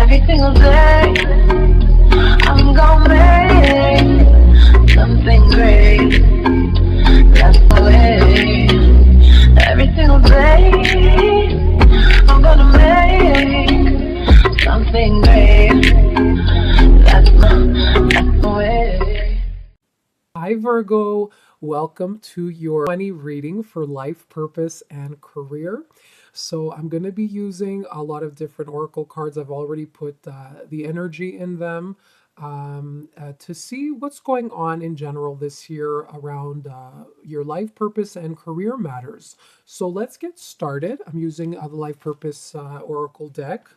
Every single day, I'm gonna make something great. That's my way. Every single day, I'm gonna make something great. That's my way. Hi, Virgo. Welcome to your money reading for life, purpose, and career. So, I'm going to be using a lot of different oracle cards. I've already put the energy in them to see what's going on in general this year around your life, purpose, and career matters. So, let's get started. I'm using the Life Purpose Oracle deck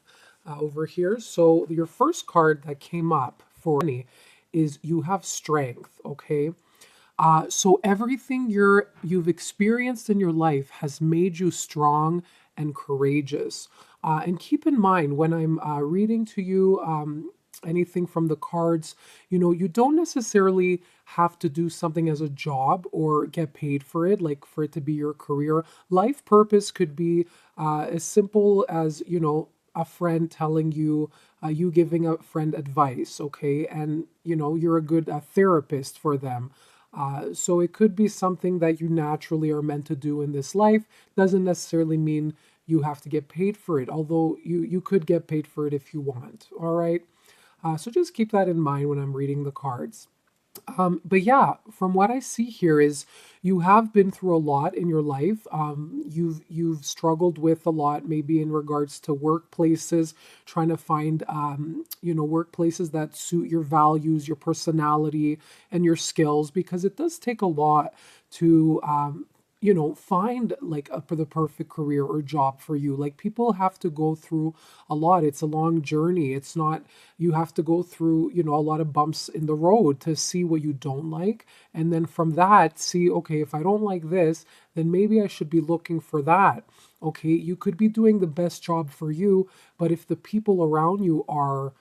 over here. So, your first card that came up for me is you have strength, okay? So everything you've experienced in your life has made you strong and courageous. And keep in mind when I'm reading to you anything from the cards, you don't necessarily have to do something as a job or get paid for it, like for it to be your career. Life purpose could be as simple as, a friend telling you, you giving a friend advice, okay? And, you're a good therapist for them. So it could be something that you naturally are meant to do in this life. Doesn't necessarily mean you have to get paid for it, although you could get paid for it if you want. All right. So just keep that in mind when I'm reading the cards. But yeah, from what I see here is you have been through a lot in your life. You've struggled with a lot, maybe in regards to workplaces, trying to find workplaces that suit your values, your personality, and your skills, because it does take a lot to find like for the perfect career or job for you. Like people have to go through a lot. It's a long journey. It's not, you have to go through, a lot of bumps in the road to see what you don't like. And then from that, see, okay, if I don't like this, then maybe I should be looking for that. Okay. You could be doing the best job for you, but if the people around you are,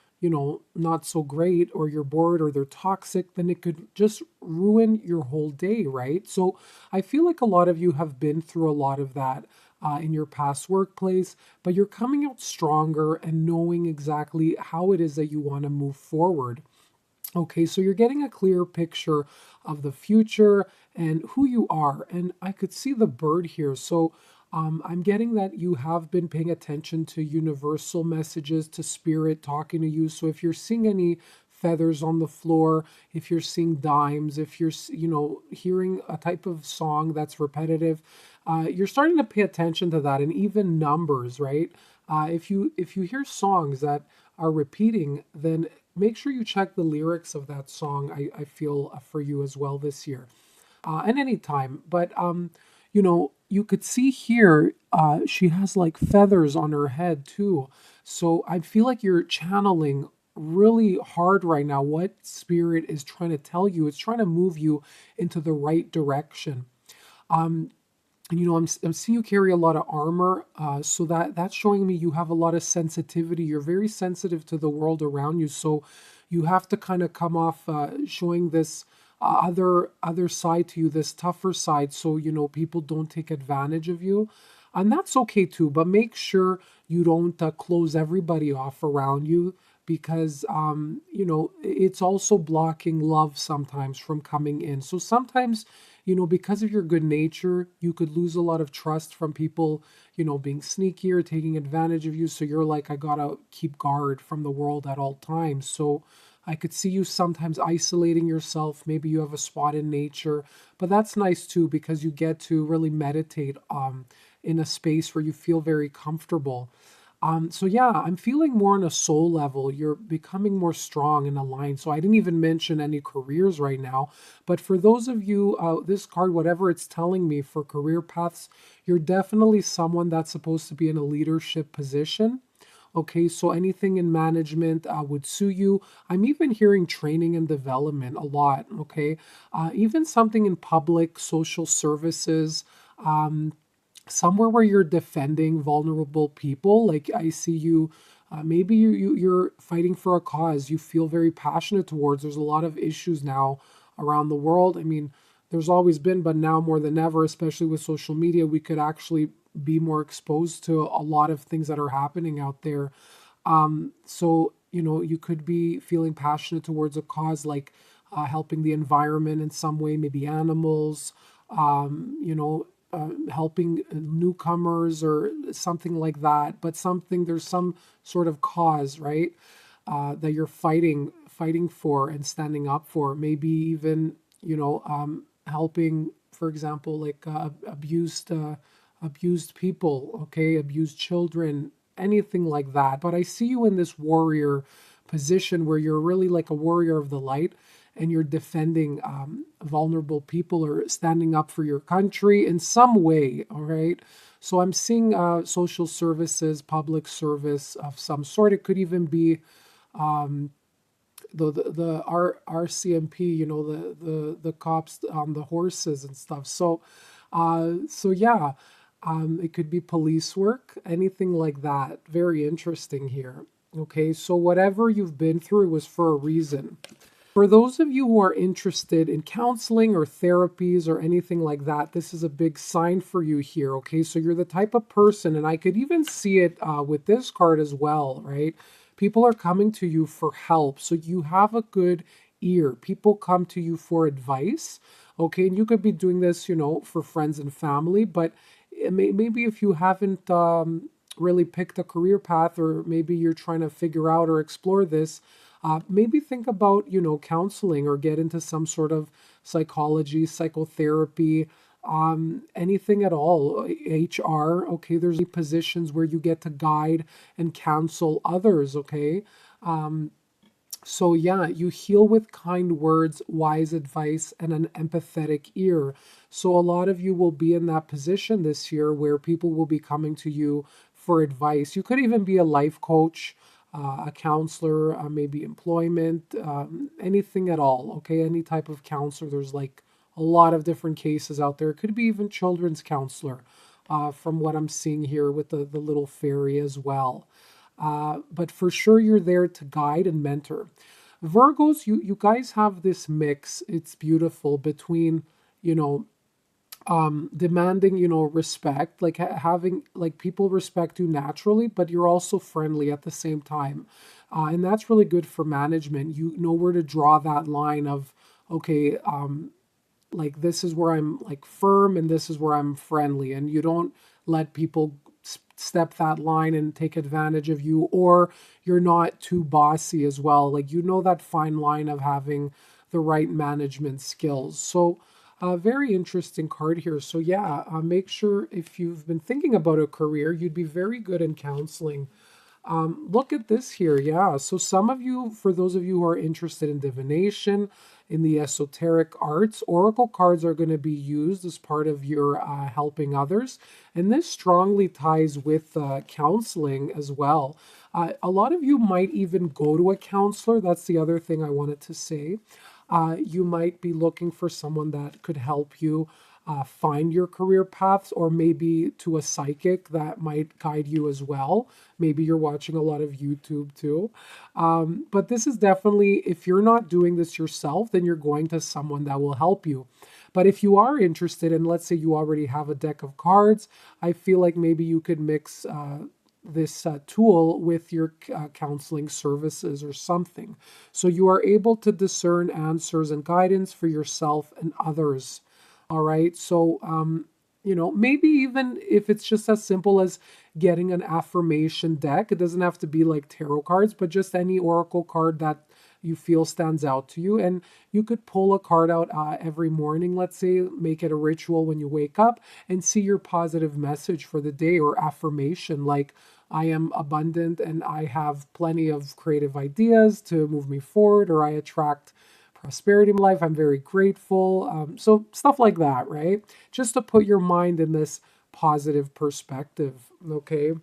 not so great, or you're bored, or they're toxic, then it could just ruin your whole day, right? So I feel like a lot of you have been through a lot of that in your past workplace, but you're coming out stronger and knowing exactly how it is that you want to move forward. Okay, so you're getting a clear picture of the future and who you are. And I could see the bird here. So I'm getting that you have been paying attention to universal messages, to spirit talking to you. So if you're seeing any feathers on the floor, if you're seeing dimes, if you're, hearing a type of song that's repetitive, you're starting to pay attention to that, and even numbers, right? If you hear songs that are repeating, then make sure you check the lyrics of that song. I feel for you as well this year, and anytime. But you could see here, she has like feathers on her head too. So I feel like you're channeling really hard right now what spirit is trying to tell you. It's trying to move you into the right direction. Um, and I'm seeing you carry a lot of armor, so that's showing me you have a lot of sensitivity. You're very sensitive to the world around you, so you have to kind of come off showing this other side to you, this tougher side, so people don't take advantage of you, and that's okay too. But make sure you don't close everybody off around you, because it's also blocking love sometimes from coming in. So sometimes, because of your good nature, you could lose a lot of trust from people, being sneaky or taking advantage of you. So you're like, I gotta keep guard from the world at all times. So I could see you sometimes isolating yourself. Maybe you have a spot in nature, but that's nice too, because you get to really meditate in a space where you feel very comfortable. So yeah, I'm feeling more on a soul level. You're becoming more strong and aligned. So I didn't even mention any careers right now. But for those of you, this card, whatever it's telling me for career paths, you're definitely someone that's supposed to be in a leadership position. Okay, so anything in management would suit you. I'm even hearing training and development a lot. Okay, even something in public social services. Somewhere where you're defending vulnerable people. Like I see you, maybe you're fighting for a cause you feel very passionate towards. There's a lot of issues now around the world. I mean, there's always been, but now more than ever, especially with social media, we could actually be more exposed to a lot of things that are happening out there. So, you could be feeling passionate towards a cause like helping the environment in some way, maybe animals, helping newcomers or something like that. But there's some sort of cause, right? That you're fighting for and standing up for. Maybe even, helping, for example, like abused people, okay, abused children, anything like that. But I see you in this warrior position where you're really like a warrior of the light and you're defending vulnerable people or standing up for your country in some way, all right? So I'm seeing social services, public service of some sort. It could even be the RCMP, the cops on the horses and stuff. So yeah, it could be police work, anything like that. Very interesting here. Okay, so whatever you've been through, it was for a reason. For those of you who are interested in counseling or therapies or anything like that, this is a big sign for you here, okay? So you're the type of person, and I could even see it with this card as well, right? People are coming to you for help, so you have a good ear. People come to you for advice, okay? And you could be doing this, for friends and family, but maybe if you haven't really picked a career path, or maybe you're trying to figure out or explore this, maybe think about, counseling or get into some sort of psychology, psychotherapy, anything at all, HR. Okay, there's positions where you get to guide and counsel others. Okay, so yeah, you heal with kind words, wise advice, and an empathetic ear. So a lot of you will be in that position this year where people will be coming to you for advice. You could even be a life coach, a counselor, maybe employment, anything at all. Okay, any type of counselor. There's like a lot of different cases out there. It could be even children's counselor, from what I'm seeing here with the little fairy as well. But for sure, you're there to guide and mentor. Virgos, you guys have this mix. It's beautiful between, you know, demanding, respect, like having like people respect you naturally, but you're also friendly at the same time. And that's really good for management. You know where to draw that line of, okay, like this is where I'm like firm and this is where I'm friendly, and you don't let people step that line and take advantage of you, or you're not too bossy as well. Like that fine line of having the right management skills. So very interesting card here. So yeah, make sure if you've been thinking about a career, you'd be very good in counseling. Look at this here. Yeah. So some of you, for those of you who are interested in divination, in the esoteric arts, oracle cards are going to be used as part of your helping others. And this strongly ties with counseling as well. A lot of you might even go to a counselor. That's the other thing I wanted to say. You might be looking for someone that could help you find your career paths, or maybe to a psychic that might guide you as well. Maybe you're watching a lot of YouTube too. But this is definitely, if you're not doing this yourself, then you're going to someone that will help you. But if you are interested, and let's say you already have a deck of cards, I feel like maybe you could mix this tool with your counseling services or something. So you are able to discern answers and guidance for yourself and others. All right. So, maybe even if it's just as simple as getting an affirmation deck, it doesn't have to be like tarot cards, but just any oracle card that you feel stands out to you. And you could pull a card out every morning, let's say, make it a ritual when you wake up and see your positive message for the day, or affirmation like, I am abundant and I have plenty of creative ideas to move me forward, or I attract prosperity in life. I'm very grateful. So stuff like that, right? Just to put your mind in this positive perspective. Okay.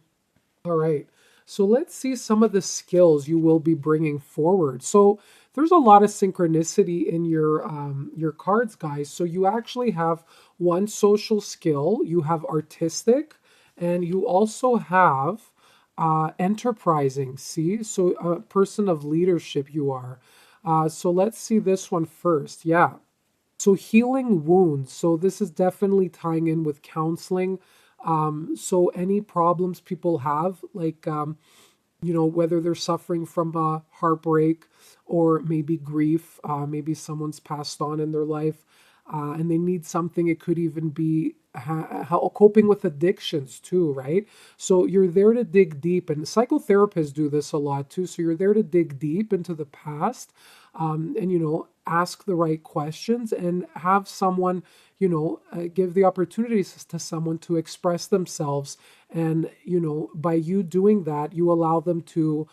All right. So let's see some of the skills you will be bringing forward. So there's a lot of synchronicity in your cards, guys. So you actually have one social skill, you have artistic, and you also have enterprising. See, so a person of leadership you are. So let's see this one first. Yeah. So healing wounds. So this is definitely tying in with counseling. So any problems people have, like whether they're suffering from a heartbreak or maybe grief, maybe someone's passed on in their life, and they need something. It could even be coping with addictions too, right? So you're there to dig deep, and psychotherapists do this a lot too. So you're there to dig deep into the past, and ask the right questions and have someone, give the opportunities to someone to express themselves. And by you doing that, you allow them to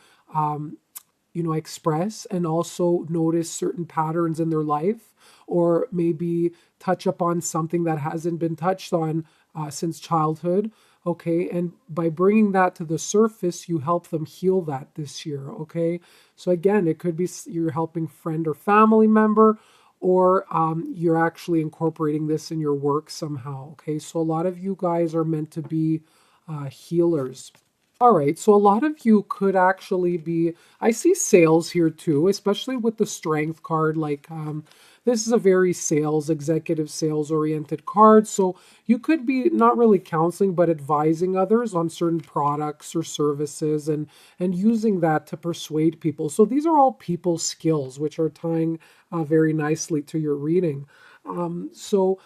express and also notice certain patterns in their life, or maybe touch upon something that hasn't been touched on since childhood. Okay. And by bringing that to the surface, you help them heal that this year. Okay. So again, it could be you're helping friend or family member, or you're actually incorporating this in your work somehow. Okay. So a lot of you guys are meant to be healers. All right, so a lot of you could actually be, I see sales here too, especially with the strength card. Like, this is a very executive sales oriented card. So you could be not really counseling, but advising others on certain products or services, and using that to persuade people. So these are all people skills, which are tying very nicely to your reading. So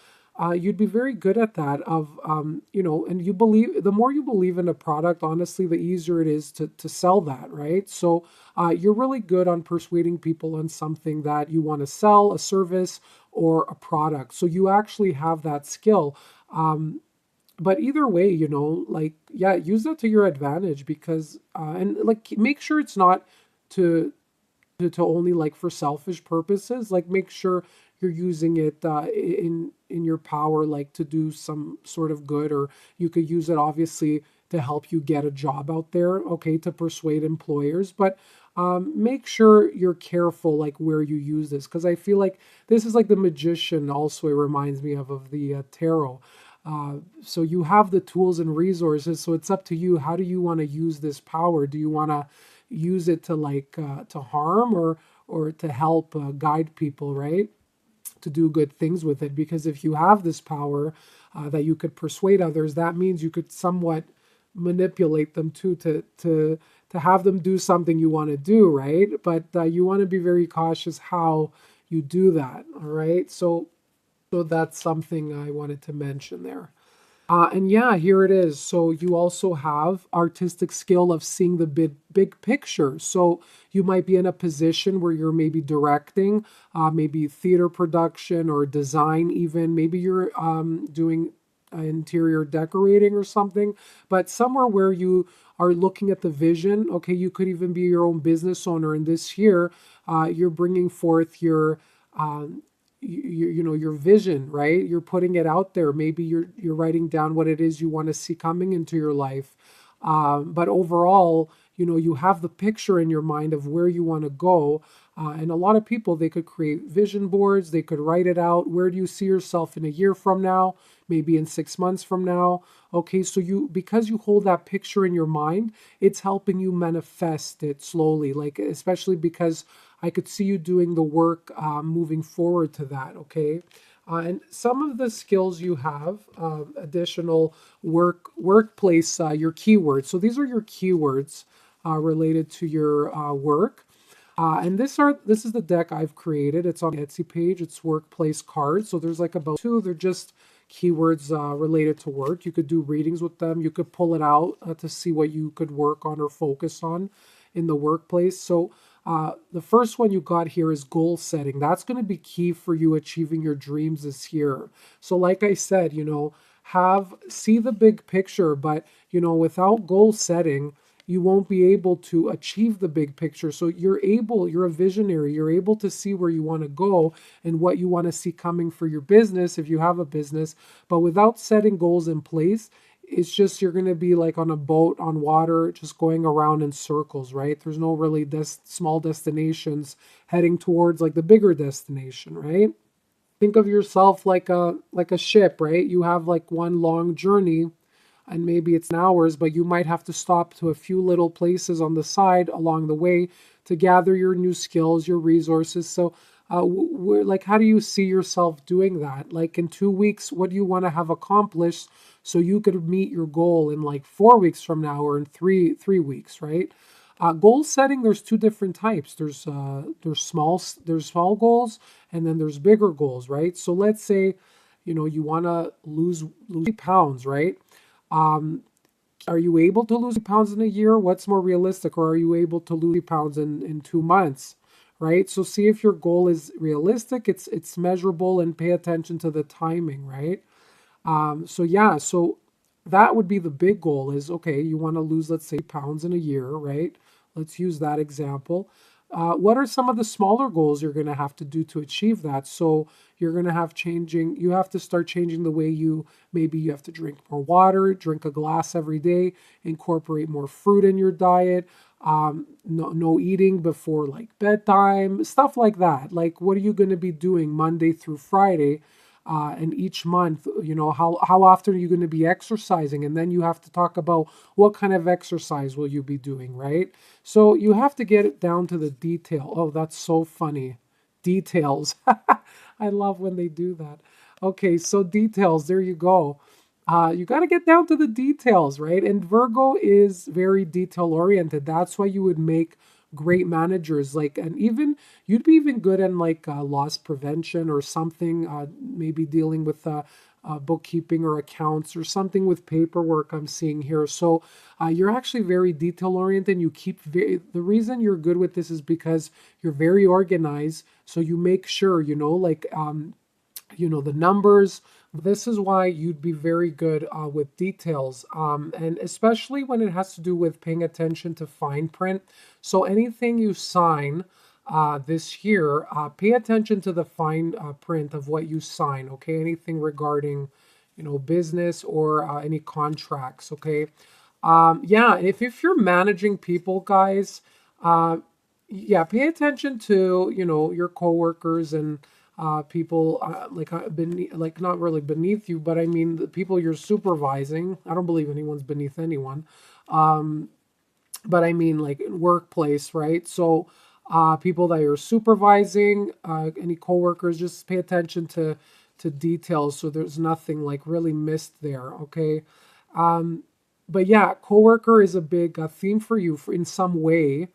you'd be very good at that, and the more you believe in a product, honestly, the easier it is to sell that, right? So you're really good on persuading people on something that you want to sell, a service or a product. So you actually have that skill. But either way, like, yeah, use that to your advantage, because, and like, make sure it's not to only like for selfish purposes. Like, make sure you're using it in your power, like to do some sort of good, or you could use it obviously to help you get a job out there, okay, to persuade employers. But make sure you're careful, like where you use this, because I feel like this is like the magician. Also, it reminds me of the tarot. So you have the tools and resources, so it's up to you. How do you want to use this power? Do you want to use it to to harm, or to help guide people, right? To do good things with it. Because if you have this power that you could persuade others, that means you could somewhat manipulate them too, to have them do something you want to do, right? But you want to be very cautious how you do that. All right. So that's something I wanted to mention there. And yeah, here it is. So you also have artistic skill of seeing the big picture. So you might be in a position where you're maybe directing, maybe theater production or design even. Maybe you're doing interior decorating or something, but somewhere where you are looking at the vision. Okay, you could even be your own business owner. And this year, you're bringing forth um, your vision, right? You're putting it out there. Maybe you're writing down what it is you want to see coming into your life. But overall, you have the picture in your mind of where you want to go. And a lot of people, they could create vision boards. They could write it out. Where do you see yourself in a year from now? Maybe in 6 months from now. Okay, so because you hold that picture in your mind, it's helping you manifest it slowly. Like, especially because I could see you doing the work, moving forward to that. Okay. And some of the skills you have, additional workplace, your keywords. So these are your keywords related to your work. And this is the deck I've created. It's on the Etsy page. It's workplace cards. So there's like about two. They're just keywords related to work. You could do readings with them. You could pull it out to see what you could work on or focus on in the workplace. So the first one you got here is goal setting. That's going to be key for you achieving your dreams this year. So like I said, see the big picture, but without goal setting, you won't be able to achieve the big picture. So you're a visionary. You're able to see where you want to go and what you want to see coming for your business if you have a business. But without setting goals in place, it's just you're going to be like on a boat on water, just going around in circles, right? There's no really small destinations heading towards like the bigger destination, right? Think of yourself like a ship, right? You have like one long journey, and maybe it's hours, but you might have to stop to a few little places on the side along the way to gather your new skills, your resources. So like, how do you see yourself doing that? Like, in 2 weeks, what do you want to have accomplished so you could meet your goal in like 4 weeks from now, or in three weeks, right? Goal setting, there's two different types. There's small goals, and then there's bigger goals, right? So let's say, you want to lose pounds, right? Um, are you able to lose pounds in a year? What's more realistic? Or are you able to lose pounds in 2 months? Right? So see if your goal is realistic, it's measurable, and pay attention to the timing, right? So yeah, so that would be the big goal is okay, you want to lose, let's say, pounds in a year, right? Let's use that example. What are some of the smaller goals you're going to have to do to achieve that? So you're going to you have to start changing the way maybe you have to drink more water, drink a glass every day, incorporate more fruit in your diet, no eating before like bedtime, stuff like that. Like, what are you going to be doing Monday through Friday? And each month, how often are you going to be exercising? And then you have to talk about what kind of exercise will you be doing, right? So you have to get it down to the detail. Oh, that's so funny. Details. I love when they do that. Okay, so details, there you go. You got to get down to the details, right? And Virgo is very detail oriented. That's why you would make great managers. Like, and even you'd be even good in like loss prevention or something. Maybe dealing with bookkeeping or accounts or something with paperwork. I'm seeing here. So you're actually very detail oriented. You keep the reason you're good with this is because you're very organized. So you make sure, like the numbers. This is why you'd be very good with details, and especially when it has to do with paying attention to fine print. So anything you sign this year, pay attention to the fine print of what you sign. Okay, anything regarding, business or any contracts. Okay, yeah. If you're managing people, guys, yeah, pay attention to your coworkers and people like not really beneath you, but I mean the people you're supervising. I don't believe anyone's beneath anyone, but I mean like in workplace, right? So people that you're supervising, any coworkers, just pay attention to details so there's nothing like really missed there. Okay, but yeah, coworker is a big theme for you in some way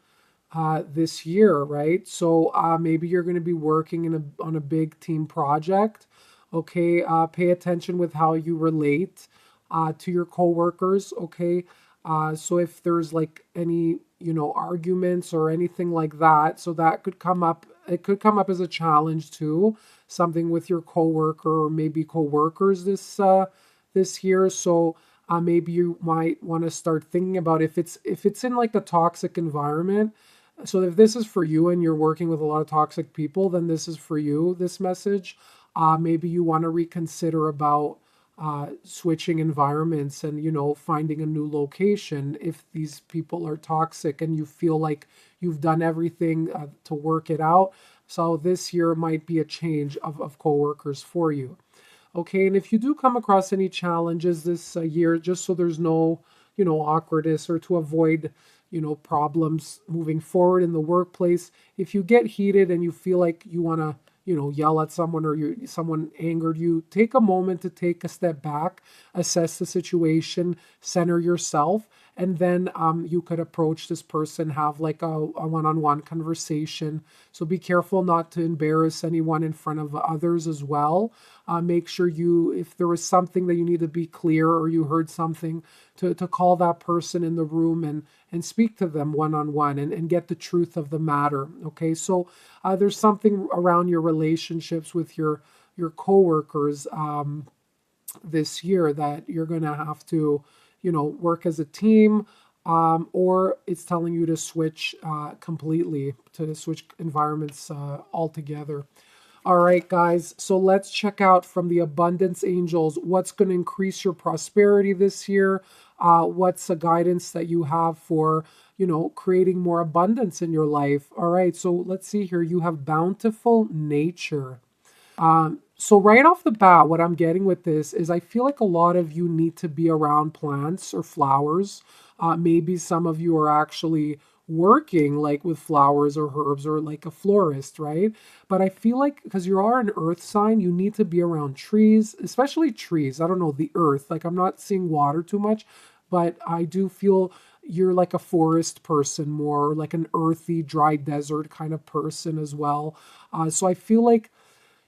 this year, right? So maybe you're going to be working on a big team project. Okay, pay attention with how you relate to your coworkers. Okay, so if there's like any arguments or anything like that, so that could come up. It could come up as a challenge too, something with your coworker or maybe coworkers this year. So maybe you might want to start thinking about if it's in like a toxic environment. So if this is for you and you're working with a lot of toxic people, then this is for you, this message. Maybe you want to reconsider about switching environments and, finding a new location if these people are toxic and you feel like you've done everything to work it out. So this year might be a change of coworkers for you. Okay, and if you do come across any challenges this year, just so there's no, awkwardness or to avoid, problems moving forward in the workplace, if you get heated and you feel like you want to, yell at someone or someone angered you, take a moment to take a step back, assess the situation, center yourself, and then you could approach this person, have like a one-on-one conversation. So be careful not to embarrass anyone in front of others as well. Make sure if there was something that you need to be clear or you heard something, to call that person in the room and speak to them one-on-one and get the truth of the matter. Okay, so there's something around your relationships with your coworkers this year that you're going to have to, work as a team, or it's telling you to switch completely, to switch environments altogether. All right, guys, so let's check out from the Abundance Angels what's going to increase your prosperity this year. What's the guidance that you have for, creating more abundance in your life? All right, so let's see here. You have bountiful nature. So right off the bat, what I'm getting with this is I feel like a lot of you need to be around plants or flowers. Maybe some of you are actually working like with flowers or herbs or like a florist, right? But I feel like because you are an earth sign, you need to be around trees, especially trees. I don't know, the earth. Like I'm not seeing water too much, but I do feel you're like a forest person more, like an earthy, dry desert kind of person as well. So I feel like,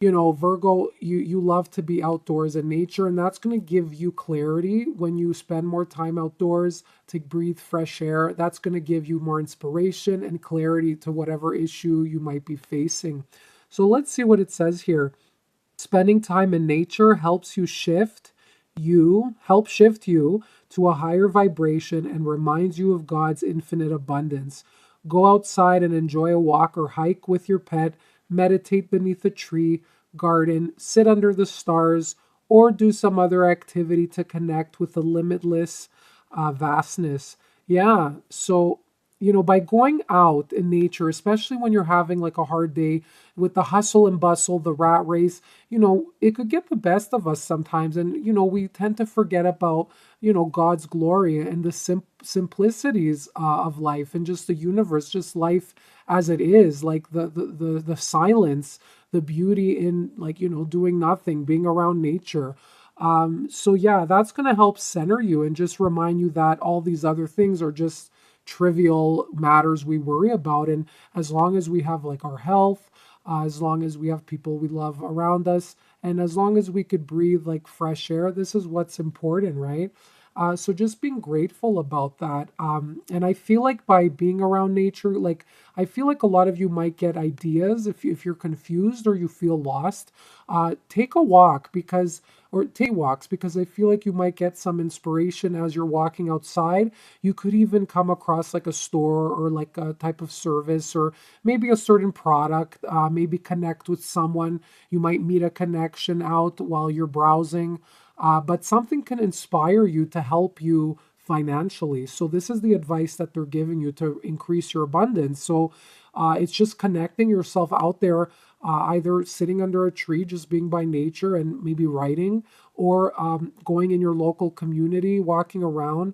Virgo, you love to be outdoors in nature, and that's going to give you clarity when you spend more time outdoors to breathe fresh air. That's going to give you more inspiration and clarity to whatever issue you might be facing. So let's see what it says here. Spending time in nature help shift you to a higher vibration and reminds you of God's infinite abundance. Go outside and enjoy a walk or hike with your pet, meditate beneath a tree, garden, sit under the stars, or do some other activity to connect with the limitless vastness. Yeah, so by going out in nature, especially when you're having like a hard day with the hustle and bustle, the rat race, it could get the best of us sometimes. And, we tend to forget about, God's glory and the simplicities of life and just the universe, just life as it is, like the silence, the beauty in like, doing nothing, being around nature. So yeah, that's going to help center you and just remind you that all these other things are just trivial matters we worry about. And as long as we have like our health, as long as we have people we love around us, and as long as we could breathe like fresh air, this is what's important, right? So just being grateful about that. And I feel like by being around nature, like I feel like a lot of you might get ideas if you're confused or you feel lost. Take a walk or take walks because I feel like you might get some inspiration as you're walking outside. You could even come across like a store or like a type of service or maybe a certain product, maybe connect with someone. You might meet a connection out while you're browsing. But something can inspire you to help you financially. So this is the advice that they're giving you to increase your abundance. So it's just connecting yourself out there, either sitting under a tree, just being by nature and maybe writing, or going in your local community, walking around,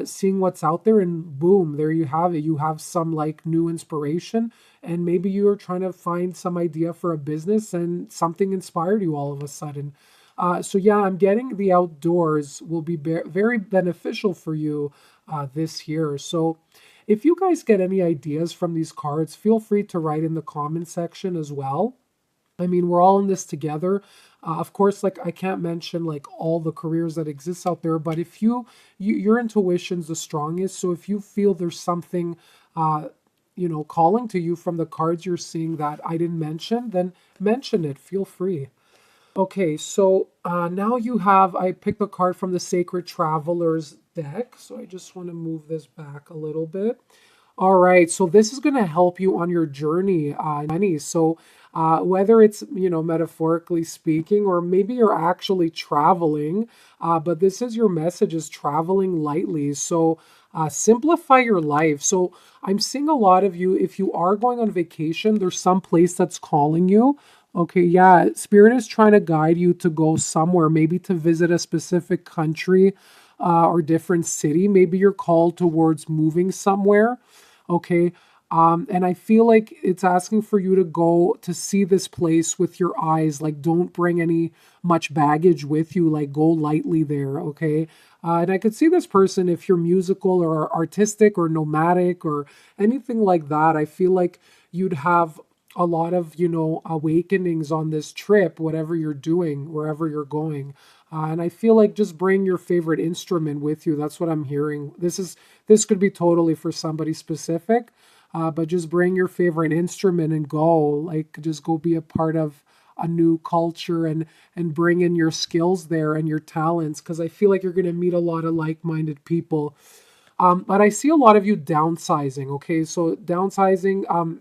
seeing what's out there, and boom, there you have it. You have some like new inspiration, and maybe you're trying to find some idea for a business, and something inspired you all of a sudden. So yeah, I'm getting the outdoors will be very beneficial for you this year. So if you guys get any ideas from these cards, feel free to write in the comment section as well. I mean, we're all in this together. Of course, like I can't mention like all the careers that exist out there, but if your intuition's the strongest, so if you feel there's something calling to you from the cards you're seeing that I didn't mention, then mention it. Feel free. Okay, so now I picked a card from the Sacred Travelers deck. So I just want to move this back a little bit. All right, so this is going to help you on your journey, money. So whether it's, metaphorically speaking, or maybe you're actually traveling, but this is your message is traveling lightly. So simplify your life. So I'm seeing a lot of you, if you are going on vacation, there's some place that's calling you. Okay, yeah, Spirit is trying to guide you to go somewhere, maybe to visit a specific country or different city. Maybe you're called towards moving somewhere. Okay, and I feel like it's asking for you to go to see this place with your eyes. Like, don't bring any much baggage with you. Like, go lightly there. Okay, and I could see this person if you're musical or artistic or nomadic or anything like that. I feel like you'd have a lot of awakenings on this trip, whatever you're doing, wherever you're going. And I feel like just bring your favorite instrument with you. That's what I'm hearing. This could be totally for somebody specific, but just bring your favorite instrument and go. Like, just go be a part of a new culture and bring in your skills there and your talents, because I feel like you're going to meet a lot of like-minded people. But I see a lot of you downsizing. Okay, so downsizing.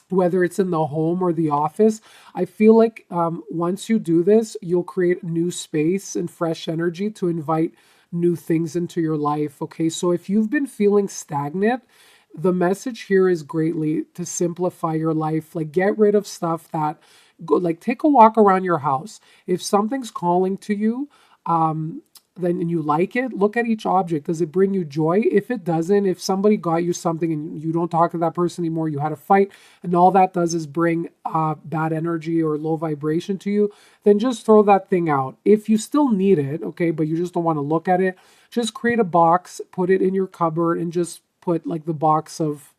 Whether it's in the home or the office, I feel like once you do this, you'll create new space and fresh energy to invite new things into your life. Okay, so if you've been feeling stagnant, the message here is greatly to simplify your life. Like, get rid of stuff that go, like, take a walk around your house. If something's calling to you, then and you like it, look at each object. Does it bring you joy? If it doesn't, if somebody got you something and you don't talk to that person anymore, you had a fight, and all that does is bring bad energy or low vibration to you, then just throw that thing out. If you still need it, okay, but you just don't want to look at it, just create a box, put it in your cupboard, and just put like the box of,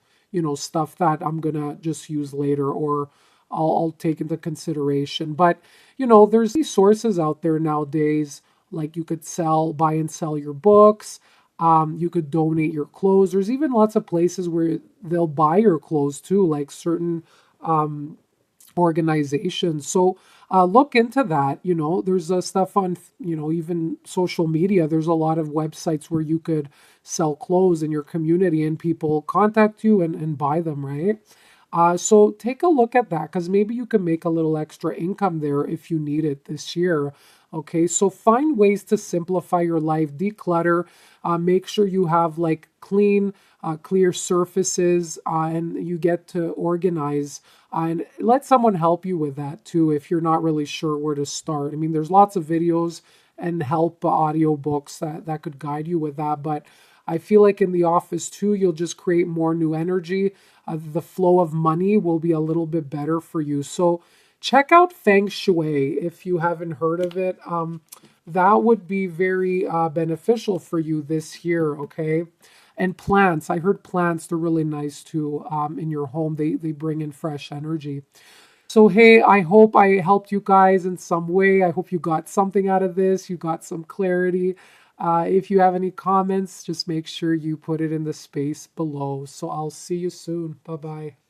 stuff that I'm gonna just use later, or I'll take into consideration. But there's these sources out there nowadays, like you could buy and sell your books. You could donate your clothes. There's even lots of places where they'll buy your clothes too, like certain organizations. So look into that. There's stuff on, even social media. There's a lot of websites where you could sell clothes in your community and people contact you and buy them, right? So take a look at that, because maybe you can make a little extra income there if you need it this year. Okay, so find ways to simplify your life, declutter, make sure you have like clean, clear surfaces, and you get to organize. And let someone help you with that too if you're not really sure where to start. I mean, there's lots of videos and help audio books that could guide you with that. But I feel like in the office too, you'll just create more new energy. The flow of money will be a little bit better for you. So check out Feng Shui if you haven't heard of it. That would be very beneficial for you this year, okay? And plants, I heard plants, they're really nice too in your home. They bring in fresh energy. So, hey, I hope I helped you guys in some way. I hope you got something out of this. You got some clarity. If you have any comments, just make sure you put it in the space below. So I'll see you soon. Bye-bye.